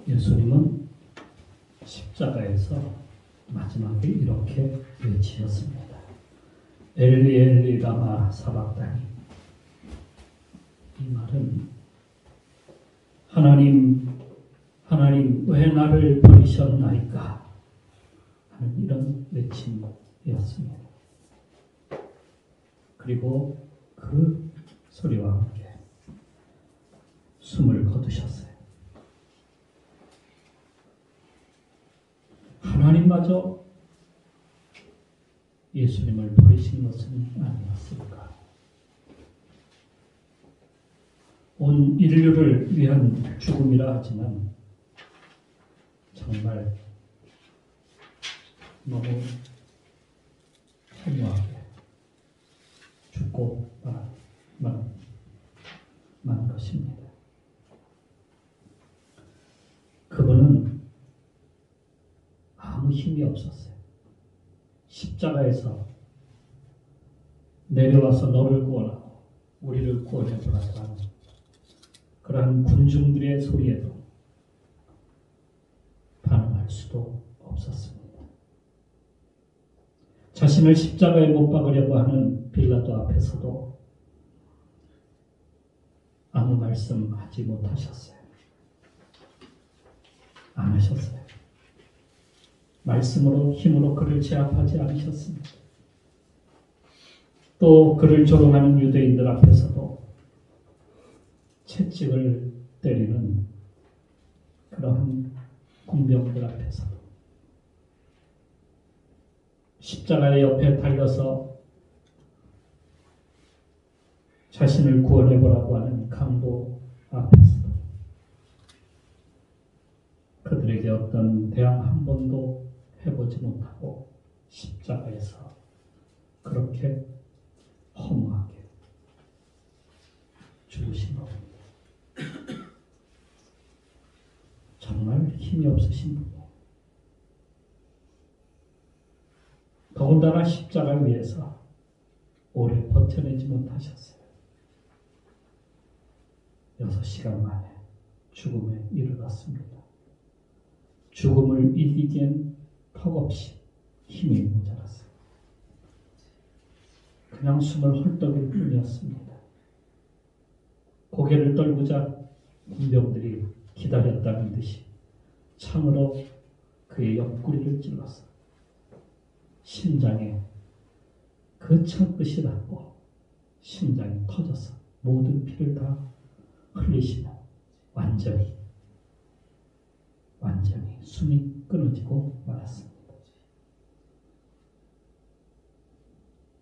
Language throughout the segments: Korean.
예수님은 십자가에서 마지막에 이렇게 외치셨습니다. 엘리 엘리 라마 사박다니. 이 말은 하나님 하나님 왜 나를 버리셨나이까 하는 이런 외침이었습니다. 그리고 그 소리와 함께 숨을 거두셨어요. 하나님마저 예수님을 버리신 것은 아니었을까? 온 인류를 위한 죽음이라 하지만 정말 너무 허무하게 죽고 만 것입니다. 그분은 아무 힘이 없었어요. 십자가에서 내려와서 너를 구원하고 우리를 구원해보라고 하는 그러한 군중들의 소리에도 반응할 수도 없었습니다. 자신을 십자가에 못 박으려고 하는 빌라도 앞에서도 아무 말씀하지 못하셨어요. 안 하셨어요. 말씀으로 힘으로 그를 제압하지 않으셨습니다. 또 그를 조롱하는 유대인들 앞에서도 채찍을 때리는 그러한 군병들 앞에서도 십자가의 옆에 달려서 자신을 구원해보라고 하는 강도 앞에서도 그들에게 어떤 대항 한 번도 해보지 못하고 십자가에서 그렇게 허무하게 죽으신 겁니다. 정말 힘이 없으신 분이에요. 더군다나 십자가 위에서 오래 버텨내지 못하셨어요. 6시간 만에 죽음에 이르렀습니다. 죽음을 이기기엔 턱없이 힘이 모자랐어요. 그냥 숨을 헐떡일 뿐이었습니다. 고개를 떨구자 군병들이 기다렸다는 듯이 창으로 그의 옆구리를 찔렀어. 심장에 그 창끝이 닿고 심장이 터져서 모든 피를 다 흘리시며 완전히 숨이 끊어지고 말았습니다.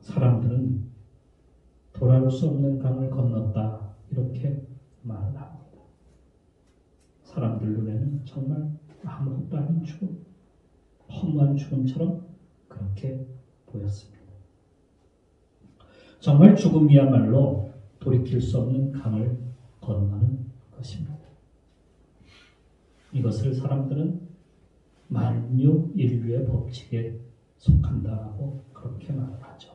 사람들은 돌아올 수 없는 강을 건넜다 이렇게 말을 합니다. 사람들 눈에는 정말 아무것도 아닌 죽음, 허무한 죽음처럼 그렇게 보였습니다. 정말 죽음이야말로 돌이킬 수 없는 강을 건너는 것입니다. 이것을 사람들은 만유 인류의 법칙에 속한다고 그렇게 말을 하죠.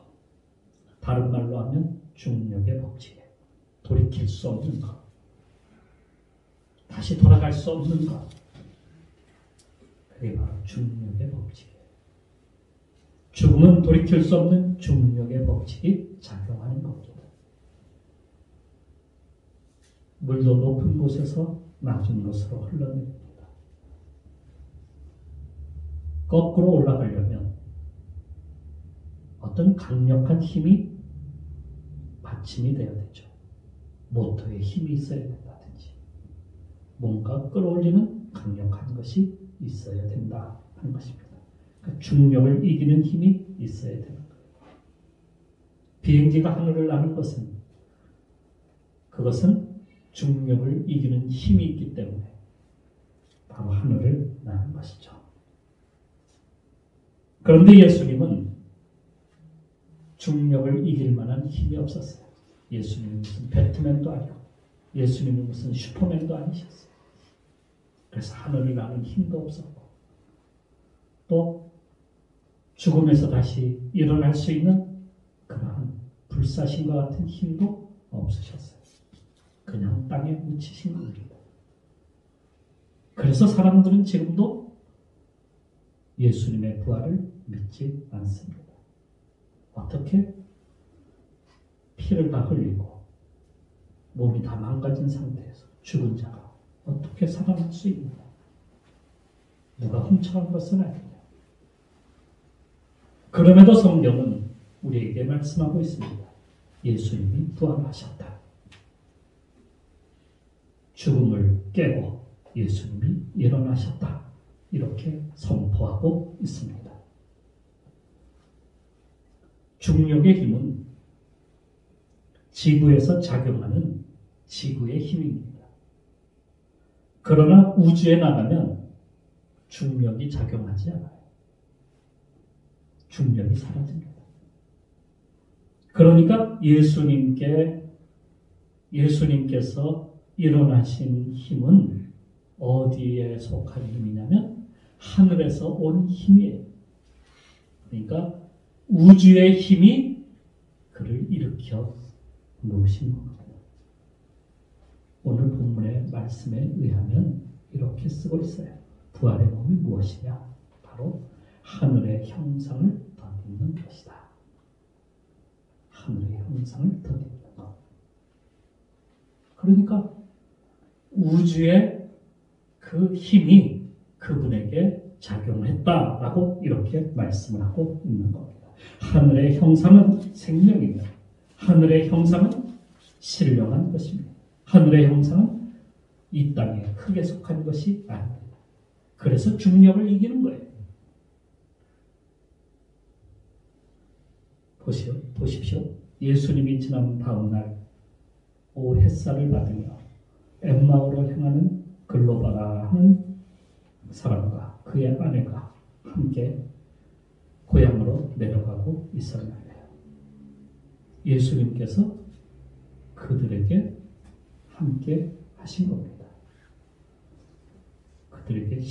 다른 말로 하면 중력의 법칙에 돌이킬 수 없는 것, 다시 돌아갈 수 없는 것, 그게 바로 중력의 법칙이에요. 죽음은 돌이킬 수 없는 중력의 법칙이 작용하는 겁니다. 물도 높은 곳에서 낮은 곳으로 흘러내립니다. 거꾸로 올라가려면 어떤 강력한 힘이 받침이 되어야 되죠. 모터에 힘이 있어야 된다든지 뭔가 끌어올리는 강력한 것이 있어야 된다 하는 것입니다. 그러니까 중력을 이기는 힘이 있어야 되는 거예요. 비행기가 하늘을 나는 것은 그것은 중력을 이기는 힘이 있기 때문에 바로 하늘을 나는 것이죠. 그런데 예수님은 중력을 이길 만한 힘이 없었어요. 예수님은 무슨 배트맨도 아니고 예수님은 무슨 슈퍼맨도 아니셨어요. 그래서 하늘을 나는 힘도 없었고 또 죽음에서 다시 일어날 수 있는 그러한 불사신과 같은 힘도 없으셨어요. 그냥 땅에 묻히신 겁니다. 그래서 사람들은 지금도 예수님의 부활을 믿지 않습니다. 어떻게 피를 다 흘리고 몸이 다 망가진 상태에서 죽은 자가 어떻게 살아날 수 있느냐? 누가 훔쳐간 것은 아니냐? 그럼에도 성경은 우리에게 말씀하고 있습니다. 예수님이 부활하셨다. 죽음을 깨고 예수님이 일어나셨다. 이렇게 선포하고 있습니다. 중력의 힘은 지구에서 작용하는 지구의 힘입니다. 그러나 우주에 나가면 중력이 작용하지 않아요. 중력이 사라집니다. 그러니까 예수님께서 일어나신 힘은 어디에 속한 힘이냐면 하늘에서 온 힘이에요. 그러니까 우주의 힘이 그를 일으켜 놓으신 겁니다. 오늘 본문의 말씀에 의하면 이렇게 쓰고 있어요. 부활의 몸이 무엇이냐? 바로 하늘의 형상을 덧입는 것이다. 하늘의 형상을 덧입는 것. 그러니까 우주의 그 힘이 그분에게 작용했다라고 이렇게 말씀을 하고 있는 겁니다. 하늘의 형상은 생명이며 하늘의 형상은 신령한 것입니다. 하늘의 형상은 이 땅에 흙에 속한 것이 아닙니다. 그래서 중력을 이기는 거예요. 보십시오. 예수님이 지난 다음 날 오후 햇살을 받으며 엠마오로 향하는 글로바라 하는 사람과 그의 아내가 함께 고향으로 내려가고 있었는데요. 예수님께서 그들에게 함께 하신 겁니다. 그들에게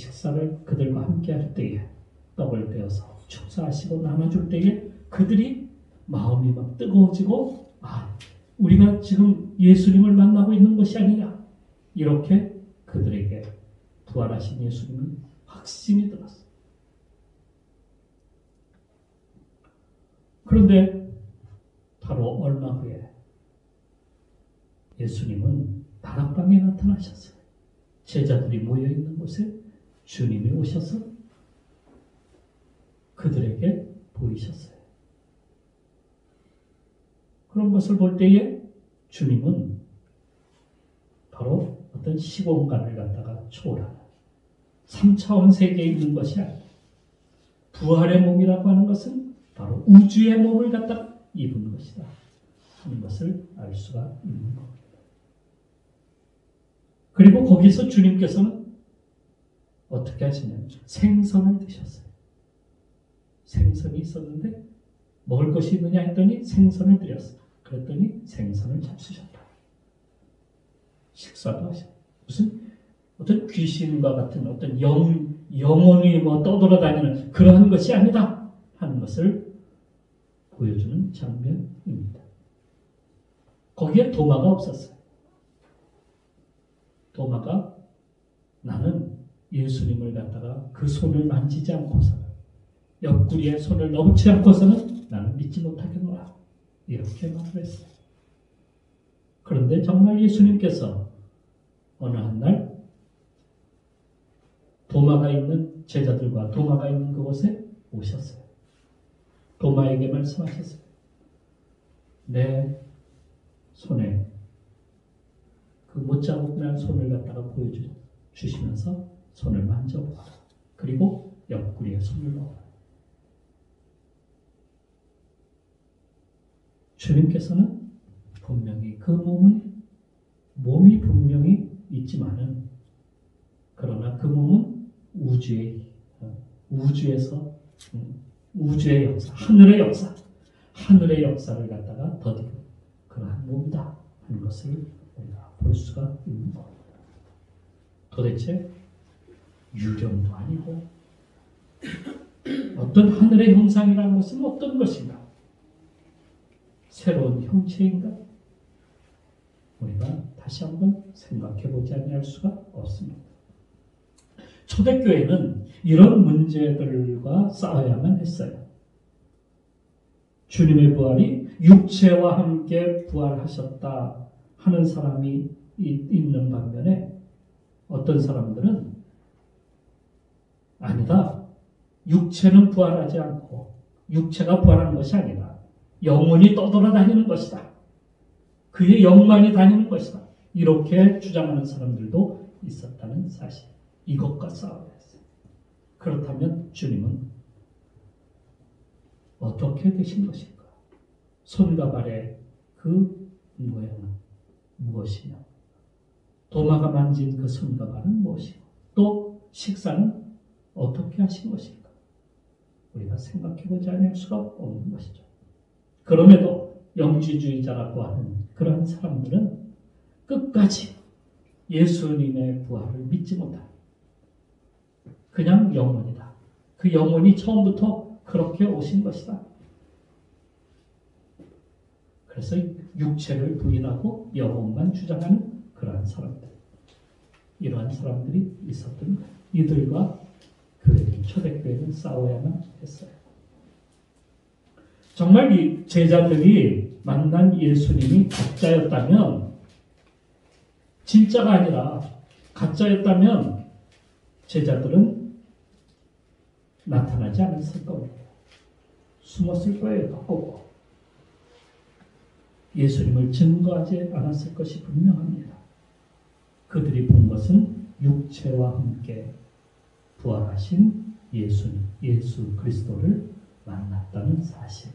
그들과 함께 할 때에 떡을 떼어서 축사하시고 나눠줄 때에 그들이 마음이 막 뜨거워지고 우리가 지금 예수님을 만나고 있는 것이 아니냐 이렇게 그들에게 부활하신 예수님은 확신이 들었어요. 그런데 바로 얼마 후에 예수님은 다락방에 나타나셨어요. 제자들이 모여있는 곳에 주님이 오셔서 그들에게 보이셨어요. 그런 것을 볼 때에 주님은 바로 어떤 시공간을 갖다가 초월하는 3차원 세계에 있는 것이 아니라 부활의 몸이라고 하는 것은 바로 우주의 몸을 갖다가 입은 것이다 하는 것을 알 수가 있는 겁니다. 그리고 거기서 주님께서는 어떻게 하시냐면 생선을 드셨어요. 생선이 있었는데 먹을 것이 있느냐 했더니 생선을 드렸어요. 그랬더니 생선을 잡수셨다. 식사도 하셨다. 무슨 어떤 귀신과 같은 어떤 영혼이 떠돌아다니는 그러한 것이 아니다 하는 것을 보여주는 장면입니다. 거기에 도마가 없었어요. 도마가 나는 예수님을 갖다가 그 손을 만지지 않고서는 옆구리에 손을 넣지 않고서는 나는 믿지 못하겠노라 이렇게 말을 했어요. 그런데 정말 예수님께서 어느 한날 도마가 있는 제자들과 도마가 있는 그곳에 오셨어요. 도마에게 말씀하셨어요. 내 손에 그 못자국 난 손을 갖다가 보여주시면서 손을 만져보라. 그리고 옆구리에 손을 넣어라. 주님께서는 분명히 그 몸이 분명히 있지만은 그러나 그 몸은 우주의 역사, 하늘의 역사를 갖다가 더디고 그러한 몸이다 하는 것을 우리가 볼 수가 있는 겁니다. 도대체 유령도 아니고 어떤 하늘의 형상이라는 것은 어떤 것인가? 새로운 형체인가? 우리가 다시 한번 생각해 보지 않을 수가 없습니다. 초대교회는 이런 문제들과 싸워야만 했어요. 주님의 부활이 육체와 함께 부활하셨다 하는 사람이 있는 반면에 어떤 사람들은 아니다. 육체는 부활하지 않고 육체가 부활하는 것이 아니다. 영혼이 떠돌아다니는 것이다. 그의 영만이 다니는 것이다. 이렇게 주장하는 사람들도 있었다는 사실. 이것과 싸워야 했어요. 그렇다면 주님은 어떻게 되신 것일까? 손과 발의 그 모양은 무엇이냐? 도마가 만진 그 손과 발은 무엇이고 또 식사는 어떻게 하신 것일까? 우리가 생각해보지 않을 수가 없는 것이죠. 그럼에도 영지주의자라고 하는 그런 사람들은 끝까지 예수님의 부활을 믿지 못합니다. 그냥 영혼이다. 그 영혼이 처음부터 그렇게 오신 것이다. 그래서 육체를 부인하고 영혼만 주장하는 그러한 사람들. 이러한 사람들이 있었던 거예요. 이들과 교회는, 초대교회는 싸워야만 했어요. 정말 이 제자들이 만난 예수님이 가짜였다면, 진짜가 아니라 가짜였다면 제자들은 나타나지 않았을 겁니다. 숨었을 거예요. 꼭 예수님을 증거하지 않았을 것이 분명합니다. 그들이 본 것은 육체와 함께 부활하신 예수님, 예수 그리스도를 만났다는 사실.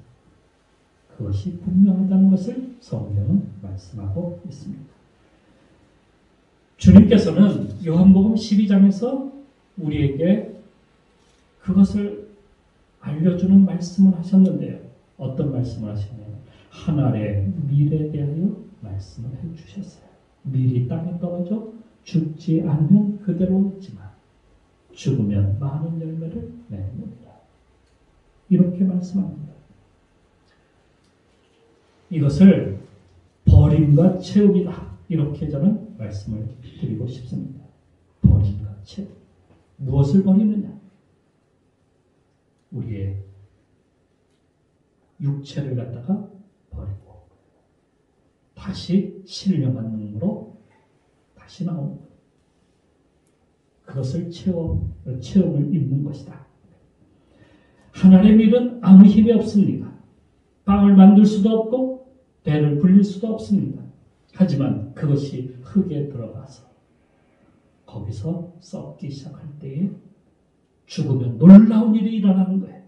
그것이 분명하다는 것을 성경은 말씀하고 있습니다. 주님께서는 요한복음 12장에서 우리에게 그것을 알려주는 말씀을 하셨는데요. 어떤 말씀을 하셨냐면 하늘의 밀에 대하여 말씀을 해주셨어요. 밀이 땅에 떨어져 죽지 않으면 그대로 있지만 죽으면 많은 열매를 맺는다. 이렇게 말씀합니다. 이것을 버림과 채움이다. 이렇게 저는 말씀을 드리고 싶습니다. 버림과 채움. 무엇을 버리느냐? 우리의 육체를 갖다가 버리고 다시 신령한 능으로 다시 나오는 것. 그것을 체험을 입는 것이다. 하늘의 밀은 아무 힘이 없습니다. 빵을 만들 수도 없고 배를 불릴 수도 없습니다. 하지만 그것이 흙에 들어가서 거기서 썩기 시작할 때에 죽으면 놀라운 일이 일어나는 거예요.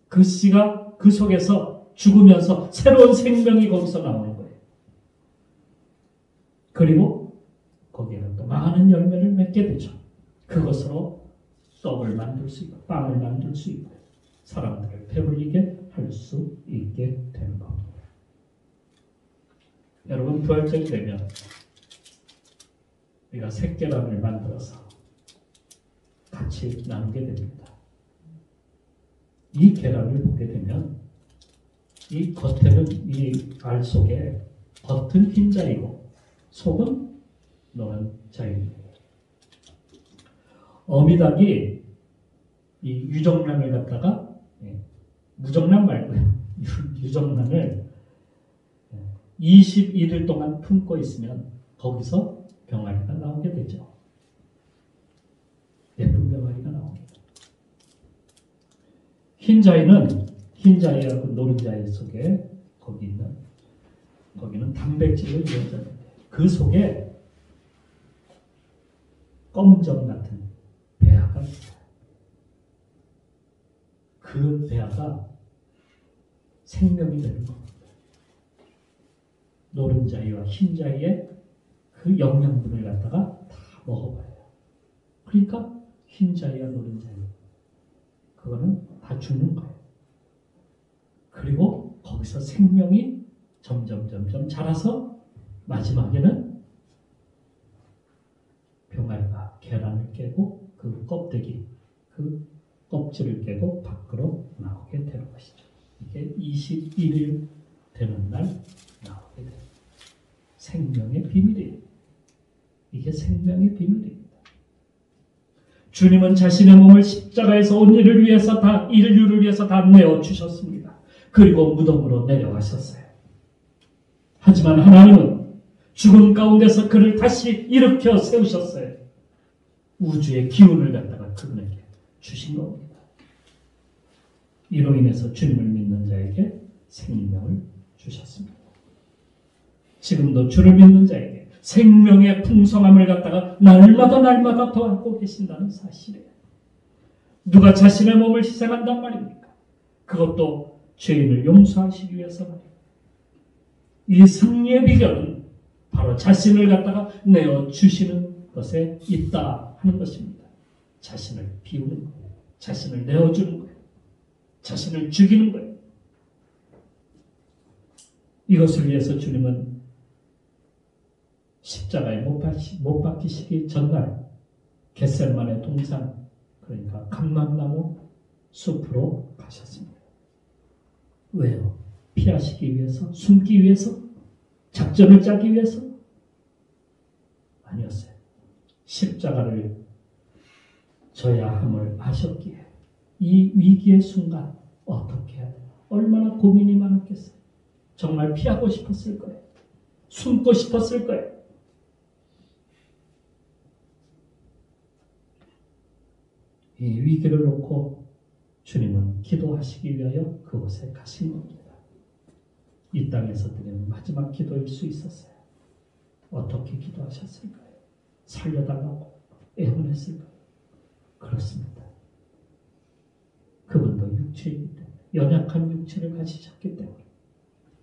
그 씨가 그 속에서 죽으면서 새로운 생명이 거기서 나오는 거예요. 그리고 거기에는 또 많은 열매를 맺게 되죠. 그것으로 떡을 만들 수 있고 빵을 만들 수 있고 사람들을 배불리게 할 수 있게 되는 겁니다. 여러분, 부활절이 되면 우리가 새계란을 만들어서 같이 나누게 됩니다. 이 계란을 보게 되면 이 겉에는 이 알 속에 겉은 흰자이고 속은 노란 자입니다. 어미닭이 이 유정란을 갖다가 무정란 말고요. 유정란을 21일 동안 품고 있으면 거기서 병아리가 나오게 되죠. 예쁜 병아리가 나옵니다. 흰자위와 그 노른자위 속에 거기는 단백질로 이루어졌는데 그 속에 검은 점 같은 배아가 있어요. 그 배아가 생명이 되는 겁니다. 노른자위와 흰자위의 그 영양분을 갖다가 다 먹어봐요. 그러니까 흰자위와 노른자위 그거는 다 죽는 거예요. 그리고 거기서 생명이 점점 자라서 마지막에는 병아리가 계란을 깨고 그 껍데기, 그 껍질을 깨고 밖으로 나오게 되는 것이죠. 이게 21일 되는 날 나오게 됩니다. 생명의 비밀이에요. 이게 생명의 비밀입니다. 주님은 자신의 몸을 십자가에서 온 인류를 위해서 다 내어주셨습니다. 그리고 무덤으로 내려가셨어요. 하지만 하나님은 죽음 가운데서 그를 다시 일으켜 세우셨어요. 우주의 기운을 갖다가 그분에게 주신 겁니다. 이로 인해서 주님을 믿는 자에게 생명을 주셨습니다. 지금도 주를 믿는 자에게 생명의 풍성함을 갖다가 날마다 더하고 계신다는 사실이에요. 누가 자신의 몸을 희생한단 말입니까? 그것도 죄인을 용서하시기 위해서 말입니다. 이 승리의 비결은 바로 자신을 갖다가 내어주시는 것에 있다 하는 것입니다. 자신을 비우는 거예요. 자신을 내어주는 거예요. 자신을 죽이는 거예요. 이것을 위해서 주님은 십자가에 못 박히시기 전날 겟세마네 동산, 그러니까 감람나무 숲으로 가셨습니다. 왜요? 피하시기 위해서? 숨기 위해서? 작전을 짜기 위해서? 아니었어요. 십자가를 져야 함을 아셨기에 이 위기의 순간 어떻게 해야 돼요? 얼마나 고민이 많았겠어요. 정말 피하고 싶었을 거예요. 숨고 싶었을 거예요. 이 위기를 놓고 주님은 기도하시기 위하여 그곳에 가신 겁니다. 이 땅에서 드리는 마지막 기도일 수 있었어요. 어떻게 기도하셨을까요? 살려달라고 애원했을까요? 그렇습니다. 그분도 육체이기 때문에, 연약한 육체를 가지셨기 때문에,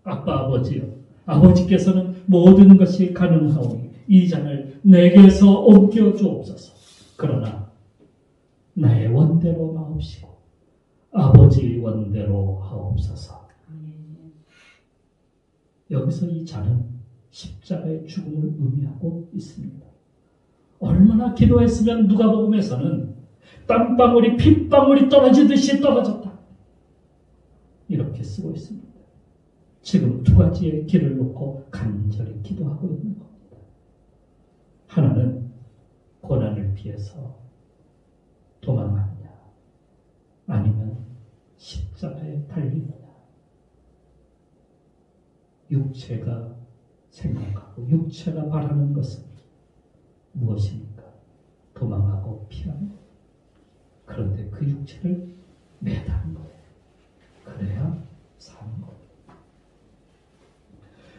아빠 아버지요, 아버지께서는 모든 것이 가능하오니 이 잔을 내게서 옮겨 주옵소서. 그러나 나의 원대로 마옵시고 아버지 원대로 하옵소서. 여기서 이 잔은 십자가의 죽음을 의미하고 있습니다. 얼마나 기도했으면 누가복음에서는 땀방울이 핏방울이 떨어지듯이 떨어졌다, 이렇게 쓰고 있습니다. 지금 두 가지의 길을 놓고 간절히 기도하고 있는 겁니다. 하나는 고난을 피해서 도망하느냐, 아니면 십자가에 달리느냐. 육체가 생각하고 육체가 바라는 것은 무엇입니까? 도망하고 피하는 거예요. 그런데 그 육체를 매다는 거예요. 그래야 사는 거예요.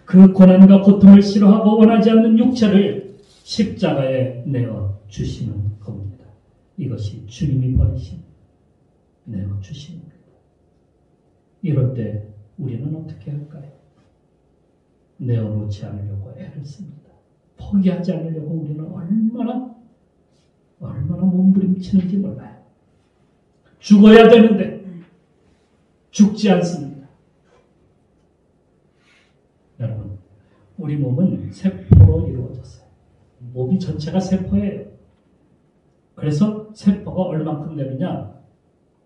그 고난과 고통을 싫어하고 원하지 않는 육체를 십자가에 내어 주시는 겁니다. 이것이 주님이 버리신, 내어 주시는 겁니다. 이럴 때 우리는 어떻게 할까요? 내어놓지 않으려고 애를 씁니다. 포기하지 않으려고 우리는 얼마나 몸부림치는지 몰라요. 죽어야 되는데 죽지 않습니다. 여러분, 우리 몸은 세포로 이루어졌어요. 몸이 전체가 세포예요. 그래서 세포가 얼만큼 되느냐,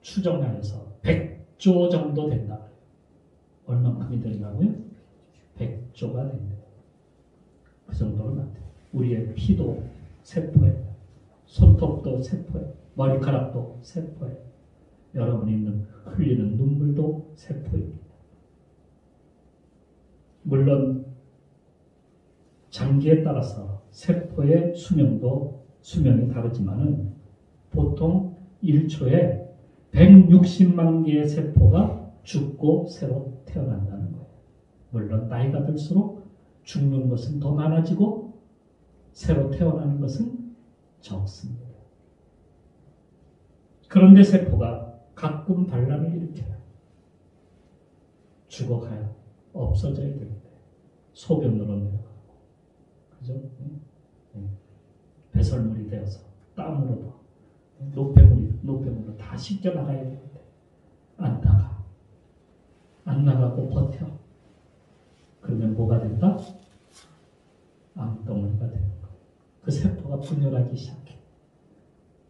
추정하여서 100조 정도 된다. 얼만큼이 된다고요? 100조가 된대요. 그 정도는 많대요. 우리의 피도 세포예요. 손톱도 세포예요. 머리카락도 세포예요. 여러분이 흘리는 눈물도 세포입니다. 물론 장기에 따라서 세포의 수명이 다르지만은 보통 1초에 160만 개의 세포가 죽고 새로 태어난다는 거예요. 물론 나이가 들수록 죽는 것은 더 많아지고 새로 태어나는 것은 적습니다. 그런데 세포가 가끔 반란을 일으켜요. 죽어가요. 없어져야 되는데 소변으로 내려가고, 그죠? 배설물이 되어서 땀으로도 노폐물로 다 씻겨 나가야 되는데 안 나가고 버텨. 그러면 뭐가 된다? 암덩어리가 되는 거예요. 그 세포가 분열하기 시작해.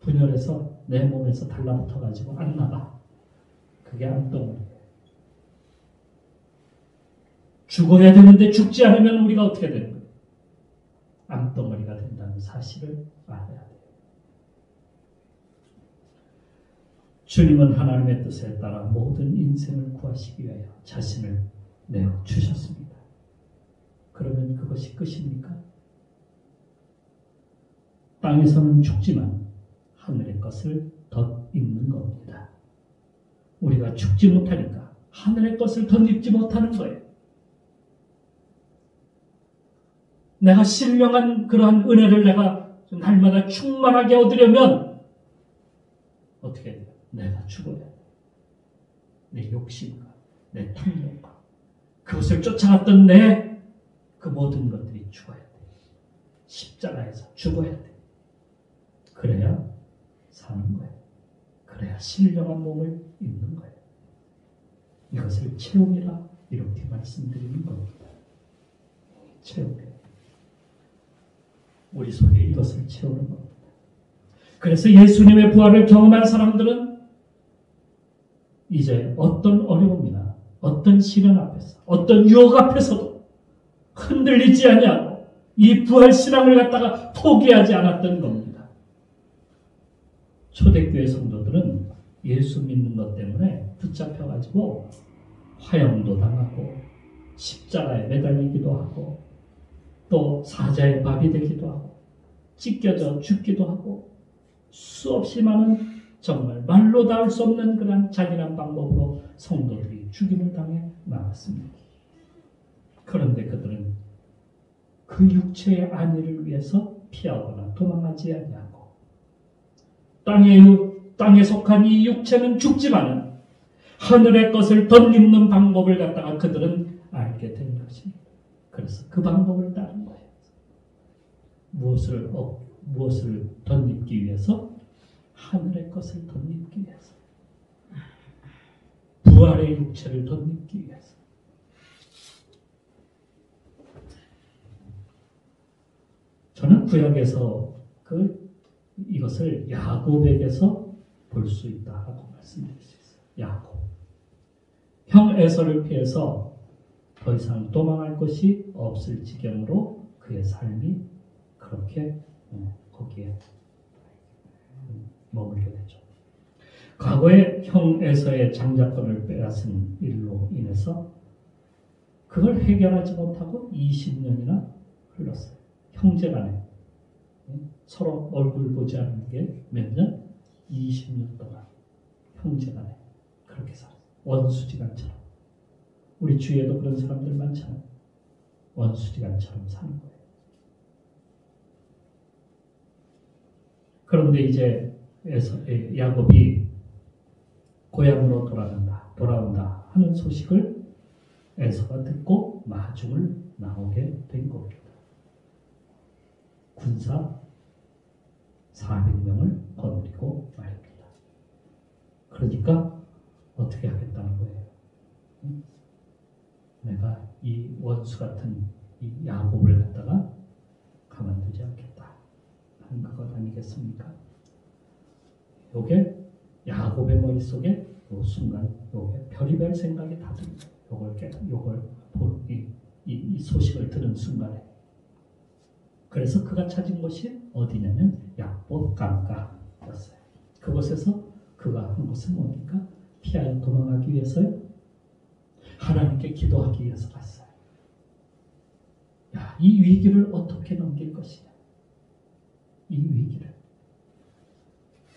분열해서 내 몸에서 달라붙어가지고 안 나가. 그게 암덩어리예요. 죽어야 되는데 죽지 않으면 우리가 어떻게 되는 거예요? 암덩어리가 된다는 사실을 알아야 돼요. 주님은 하나님의 뜻에 따라 모든 인생을 구하시기 위하여 자신을 내어 주셨습니다. 그러면 그것이 끝입니까? 땅에서는 죽지만 하늘의 것을 덧입는 겁니다. 우리가 죽지 못하니까 하늘의 것을 덧입지 못하는 거예요. 내가 신령한 그러한 은혜를 내가 날마다 충만하게 얻으려면 어떻게 해야 돼요? 내가 죽어야 돼. 내 욕심과 내 탐욕과 그것을 쫓아갔던 내 그 모든 것들이 죽어야 돼. 십자가에서 죽어야 돼. 그래야 사는 거예요. 그래야 신령한 몸을 입는 거예요. 이것을 체험이라 이렇게 말씀드리는 겁니다. 체험이에요. 우리 속에 이것을 채우는 겁니다. 그래서 예수님의 부활을 경험한 사람들은 이제 어떤 어려움이나 어떤 시련 앞에서 어떤 유혹 앞에서도 흔들리지 아니하고 이 부활 신앙을 갖다가 포기하지 않았던 겁니다. 초대교회 성도들은 예수 믿는 것 때문에 붙잡혀가지고 화형도 당하고 십자가에 매달리기도 하고 또 사자의 밥이 되기도 하고 찢겨져 죽기도 하고 수없이 많은 정말 말로 닿을 수 없는 그런 잔인한 방법으로 성도들이 죽임을 당해 나갔습니다. 그런데 그들은 그 육체의 안위를 위해서 피하거나 도망하지 아니하고 땅에 속한 이 육체는 죽지만은 하늘의 것을 덧입는 방법을 갖다가 그들은 알게 된 것입니다. 그래서 그 방법을 따른 거예요. 무엇을 덧입기 위해서? 하늘의 것을 덧입기 위해서. 부활의 육체를 덧입기 위해서. 저는 구약에서 이것을 야곱에게서 볼 수 있다고 말씀드릴 수 있어요. 야곱. 형 에서를 피해서 더 이상 도망할 것이 없을 지경으로 그의 삶이 그렇게 거기에 머물게 되죠. 과거에 형 에서의 장자권을 빼앗은 일로 인해서 그걸 해결하지 못하고 20년이나 흘렀어요. 형제간에 서로 얼굴 보지 않는 게 몇 년? 20년 동안 형제간에 그렇게 살았어요. 원수지간처럼. 우리 주위에도 그런 사람들 많잖아요. 원수지간처럼 사는 거예요. 그런데 이제 야곱이 고향으로 돌아온다 하는 소식을 에서가 듣고 마중을 나오게 된 겁니다. 군사 400명을 거느리고 말입니다. 그러니까 어떻게 하겠다는 거예요? 내가 이 원수 같은 이 야곱을 갖다가 가만두지 않겠다 하는 그것 아니겠습니까? 요게 야곱의 머릿속에 요 순간 요게 별의별 생각이 다 듭니다. 이 소식을 들은 순간에. 그래서 그가 찾은 곳이 어디냐면 약봇 강가였어요. 그곳에서 그가 한 것은 뭡니까? 피하여 도망하기 위해서요. 하나님께 기도하기 위해서 갔어요. 이 위기를 어떻게 넘길 것이냐. 이 위기를.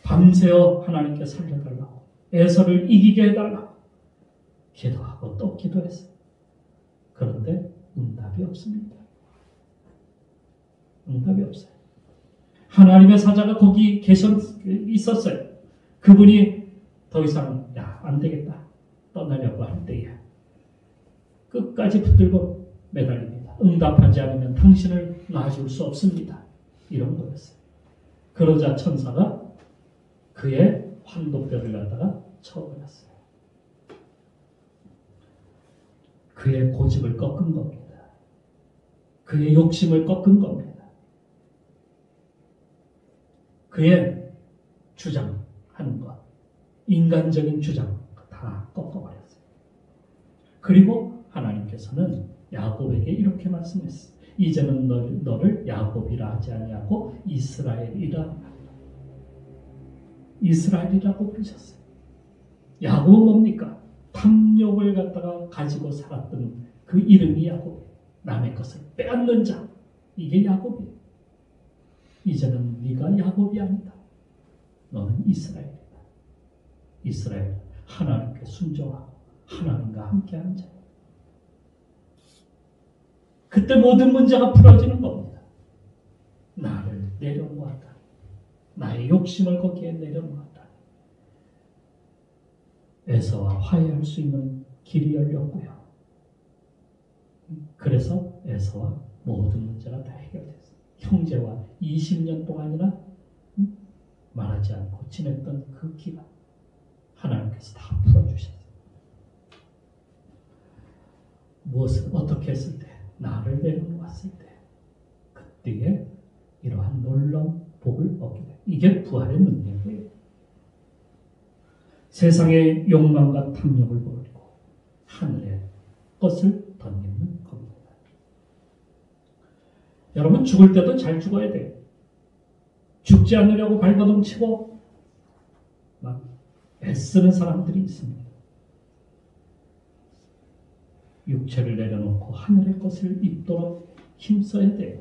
밤새워 하나님께 살려달라고. 에서를 이기게 해달라고. 기도하고 또 기도했어요. 그런데 응답이 없습니다. 응답이 없어요. 하나님의 사자가 거기 있었어요. 그분이 더 이상 안 되겠다 떠나려고 할 때에 끝까지 붙들고 매달립니다. 응답하지 않으면 당신을 놔줄 수 없습니다. 이런 거였어요. 그러자 천사가 그의 환도뼈를 갖다가 쳐버렸어요. 그의 고집을 꺾은 겁니다. 그의 욕심을 꺾은 겁니다. 그의 주장하는 것, 인간적인 주장 다 꺾어버렸어요. 그리고 하나님께서는 야곱에게 이렇게 말씀했어요. 이제는 너를 야곱이라 하지 아니하고 이스라엘이라 하리라. 이스라엘이라고 부르셨어요. 야곱은 뭡니까? 탐욕을 갖다가 가지고 살았던 그 이름이 야곱이에요. 남의 것을 빼앗는 자. 이게 야곱이에요. 이제는 네가 야곱이 아니다. 너는 이스라엘이다. 이스라엘, 하나님께 순종하고 하나님과 함께하는 자. 그때 모든 문제가 풀어지는 겁니다. 나를 내려놓았다. 나의 욕심을 거기에 내려놓았다. 에서와 화해할 수 있는 길이 열렸고요. 그래서 에서와 모든 문제가 다 해결됐어요. 형제와 20년 동안이나 말하지 않고 지냈던 그 기간 하나님께서 다 풀어주셨어요. 무엇을 어떻게 했을 때? 나를 내려놓았을 때 그때에 이러한 놀라운 복을 얻게 돼요. 이게 부활의 능력이에요. 세상의 욕망과 탐욕을 버리고 하늘의 것을 덧입는 겁니다. 여러분 죽을 때도 잘 죽어야 돼요. 죽지 않으려고 발버둥 치고 막 애쓰는 사람들이 있습니다. 육체를 내려놓고 하늘의 것을 입도록 힘써야 돼요.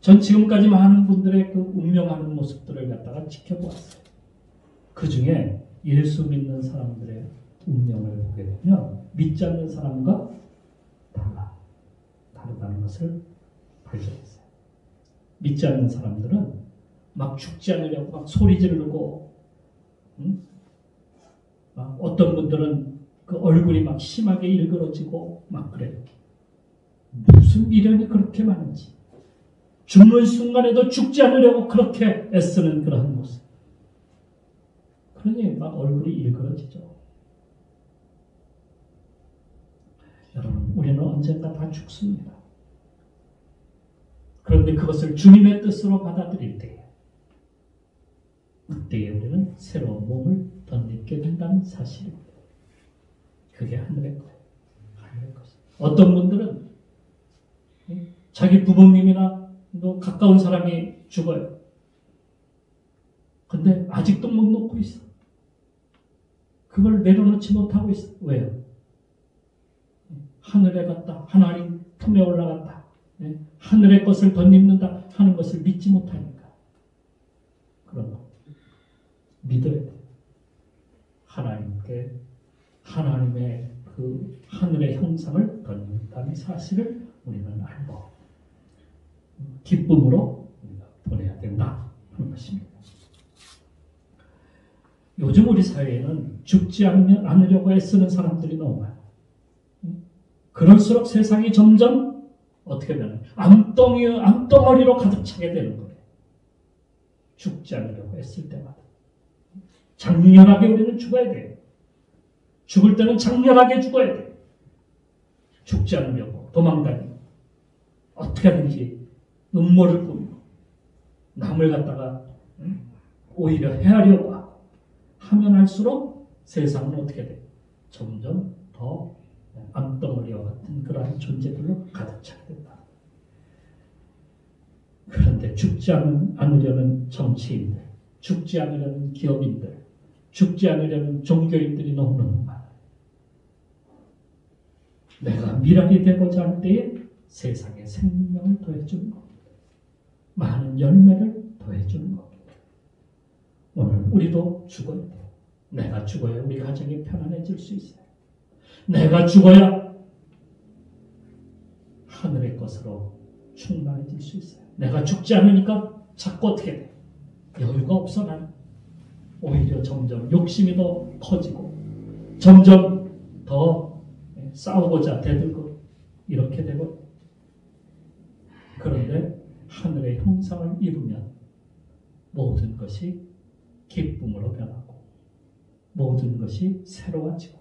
전 지금까지 많은 분들의 그 운명하는 모습들을 갖다가 지켜보았어요. 그 중에 예수 믿는 사람들의 운명을 보게 되면 믿지 않는 사람과 다르다는 것을 발견했어요. 믿지 않는 사람들은 막 죽지 않으려고 막 소리 지르고, 막 어떤 분들은 그 얼굴이 막 심하게 일그러지고 막 그래요. 무슨 미련이 그렇게 많은지. 죽는 순간에도 죽지 않으려고 그렇게 애쓰는 그러한 모습. 그러니 막 얼굴이 일그러지죠. 여러분, 우리는 언젠가 다 죽습니다. 그런데 그것을 주님의 뜻으로 받아들일 때에 그때에 우리는 새로운 몸을 덧입게 된다는 사실입니다. 그게 하늘의 거예요. 하늘의 것. 어떤 분들은 자기 부모님이나 또 가까운 사람이 죽어요. 근데 아직도 못 놓고 있어. 그걸 내려놓지 못하고 있어. 왜요? 하늘에 갔다. 하나님 품에 올라갔다. 하늘의 것을 덧입는다 하는 것을 믿지 못하니까. 그런 거. 믿어야 돼. 하나님께 하나님의 그 하늘의 형상을 덧입는다는 사실을 우리는 알고 기쁨으로 우리가 보내야 된다 하는 것입니다. 요즘 우리 사회에는 죽지 않으려고 애쓰는 사람들이 너무 많아요. 그럴수록 세상이 점점 어떻게 되나요? 암덩어리로 가득 차게 되는 거예요. 죽지 않으려고 애쓸 때마다. 장렬하게 우리는 죽어야 돼요. 죽을 때는 장렬하게 죽어야 돼요. 죽지 않으려고 도망다니고 어떻게 하든지 음모를 꾸미고 남을 갖다가 오히려 해하려고 하고 하면 할수록 세상은 어떻게 돼요? 점점 더 암덩어리와 같은 그러한 존재들로 가득 차게 된다. 그런데 죽지 않으려는 정치인들, 죽지 않으려는 기업인들, 죽지 않으려는 종교인들이 너무너무 많아요. 내가 미랄이 되고자 할 때에 세상에 생명을 더해주는 겁니다. 많은 열매를 더해주는 겁니다. 오늘 우리도 죽어야 돼요. 내가 죽어야 우리 가정이 편안해질 수 있어요. 내가 죽어야 하늘의 것으로 충만해질 수 있어요. 내가 죽지 않으니까 자꾸 어떻게 돼? 여유가 없어 나는. 오히려 점점 욕심이 더 커지고 점점 더 싸우고자 대들고 이렇게 되고 그런데 하늘의 형상을 입으면 모든 것이 기쁨으로 변하고 모든 것이 새로워지고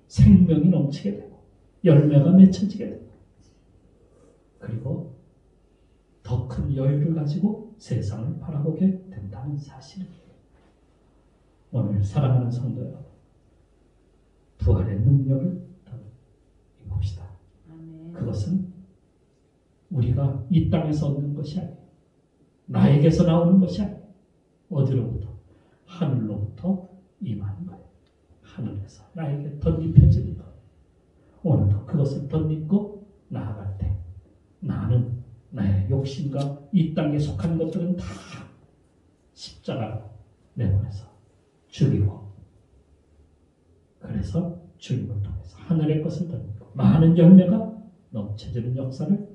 생명이 넘치게 되고 열매가 맺혀지게 되고 그리고 더 큰 여유를 가지고 세상을 바라보게 된다는 사실입니다. 오늘 사랑하는 성도 여러분, 부활의 능력을 입읍시다. 그것은 우리가 이 땅에서 얻는 것이 아니에요. 나에게서 나오는 것이 아니에요. 어디로부터? 하늘로부터 임하는 거예요. 하늘에서 나에게 덧입혀지는 것. 오늘도 그것을 덧입고 나아갈 때 나는 나의 욕심과 이 땅에 속한 것들은 다 십자가로 내보내서 죽이고, 그래서 죽임을 통해서 하늘의 것을 덧입고 많은 열매가 넘쳐지는 역사를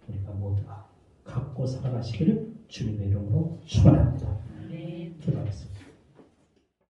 우리가 모두가 갖고 살아가시기를 주님의 이름으로 축원합니다. 기도하겠습니다.